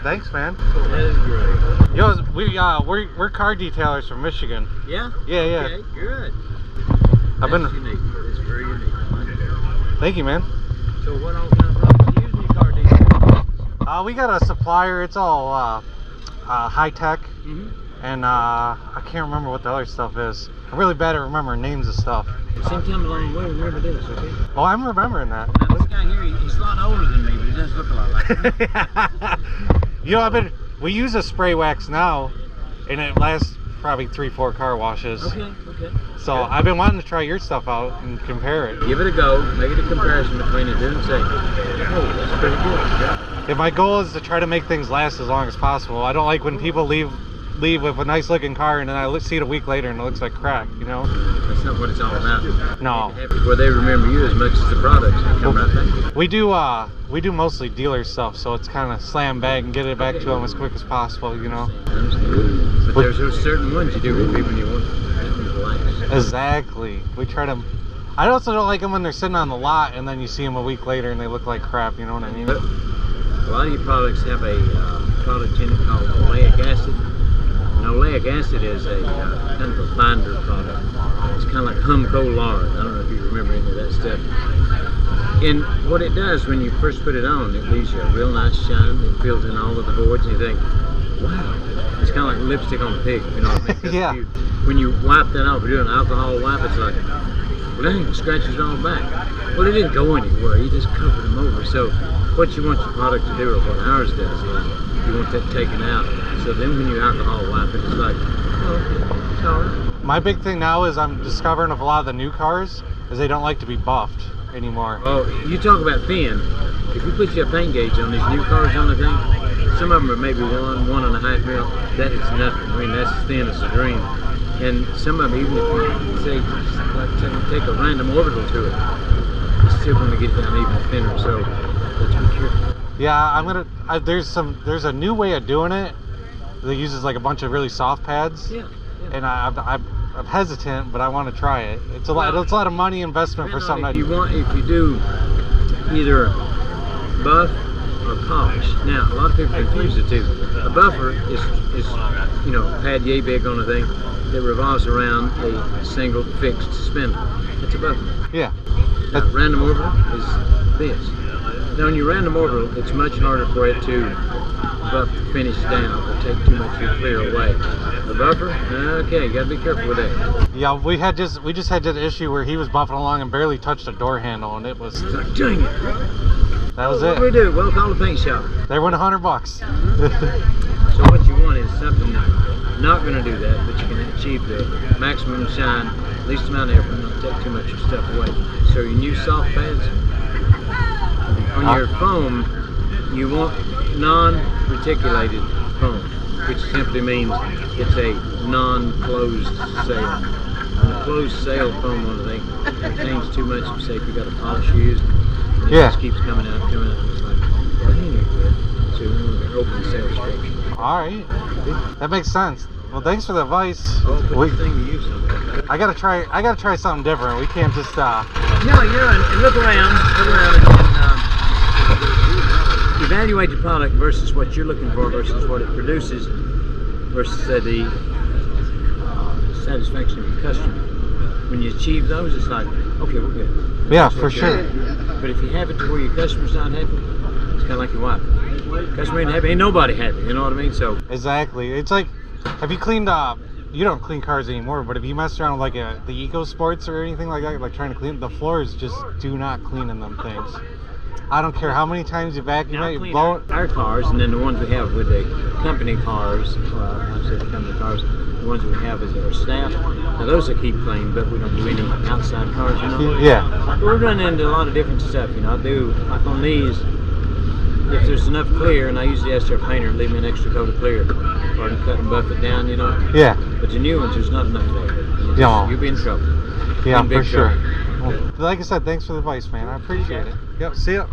Thanks, man. That is great. Yo, we're car detailers from Michigan. Yeah? Yeah, yeah. Okay, good. I've That's been. unique. It's very unique. Thank you, man. So what all kind of products do you use in your car detail? We got a supplier. It's all high tech, Mm-hmm. and I can't remember what the other stuff is. I'm really bad at remembering names of stuff. Same time along the way, remember this, okay? Oh, I'm remembering that. Now, this guy here, he's a lot older than me, but he does look a lot like me. You know, we use a spray wax now, and it lasts probably 3-4 car washes. Okay, okay. So Good. I've been wanting to try your stuff out and compare it. Give it a go, make it a comparison between the two and say, oh, that's pretty good. If my goal is to try to make things last as long as possible, I don't like when people leave with a nice looking car and then I see it a week later and it looks like crap, you know? That's not what it's all about. No. Where they remember you as much as the products. They come right back. We do mostly dealer stuff, so it's kind of slam bag and get it back to them as quick as possible, you know? But there's those certain ones you do with people you want them to last. Exactly. We try to. I also don't like them when they're sitting on the lot and then you see them a week later and they look like crap, you know what I mean? But a lot of your products have a product in it called oleic acid. And oleic acid is a kind of a binder product. It's kind of like Humco lard. I don't know if you remember any of that stuff. And what it does when you first put it on, it leaves you a real nice shine. It fills in all of the voids and you think, wow, it's kind of like lipstick on a pig, you know what I mean? Yeah. When you wipe that off, you're doing an alcohol wipe, it's like, well, dang, it scratches all back. Well, it didn't go anywhere. You just covered them over. So what you want your product to do, or what ours does, is you want that taken out. So then when you alcohol wipe it, it's like, oh, okay, sorry. My big thing now is I'm discovering with a lot of the new cars is they don't like to be buffed anymore. Oh, you talk about thin. If you put your paint gauge on these new cars on the thing, some of them are maybe 1.5 mil. That is nothing. I mean, that's as thin as a dream. And some of them, even if you say, like, take a random orbital to it, it's still going to get down even thinner. So let's be careful. Yeah, there's a new way of doing it that uses like a bunch of really soft pads. Yeah. And I'm hesitant, but I want to try it. It's a lot of money investment for something. If you do either buff or polish. Now, a lot of people confuse the two. A buffer is you know, pad yay big on a thing that revolves around a single fixed spindle. That's a buffer. Yeah. Now, random orbital is this. Now, on your random orbital, it's much harder for it to buff the finish down or take too much of your clear away. The buffer, okay, you gotta be careful with that. Yeah, we just had that issue where he was buffing along and barely touched the door handle, and it was. It's like, dang it. That was What it. do we do? Well, call the paint shop. They went $100. So what you want is something that's not going to do that, but you can achieve the maximum shine, least amount of effort, and not take too much of your stuff away. So your new soft pads, on your foam, you want non-reticulated foam, which simply means it's a non-closed sail. And a closed sail foam on the thing contains too much of, say, if you've got a polish used, and it just keeps coming out, and it's like, well, that ain't good. So we want to open sail structure. All right, that makes sense. Well, thanks for the advice. Oh, but the thing to use something. I gotta try something different. We can't just No, and look around and evaluate the product versus what you're looking for versus what it produces versus the satisfaction of your customer. When you achieve those, it's like, okay, we're good. Yeah, for sure. But if you have it to where your customer's not happy, it's kind of like your wife. Customer ain't happy, ain't nobody happy. You know what I mean? So Exactly. It's like, have you cleaned you don't clean cars anymore, but if you mess around with like the Eco Sports or anything like that, like trying to clean, the floors just do not clean in them things. I don't care how many times you vacuum it, you blow it. Our cars, and then the ones we have with the company cars, I say the company cars, the ones we have as our staff. Now those I keep clean, but we don't do any outside cars, you know? Yeah. We're running into a lot of different stuff, you know. I do, like on these, if there's enough clear, and I usually ask our painter to leave me an extra coat of clear, or to cut and buff it down, you know? Yeah. But the new ones, there's not enough there. You'll be in trouble. Yeah, for sure. Trouble. Well, like I said, thanks for the advice, man. I appreciate it. Yep, see ya.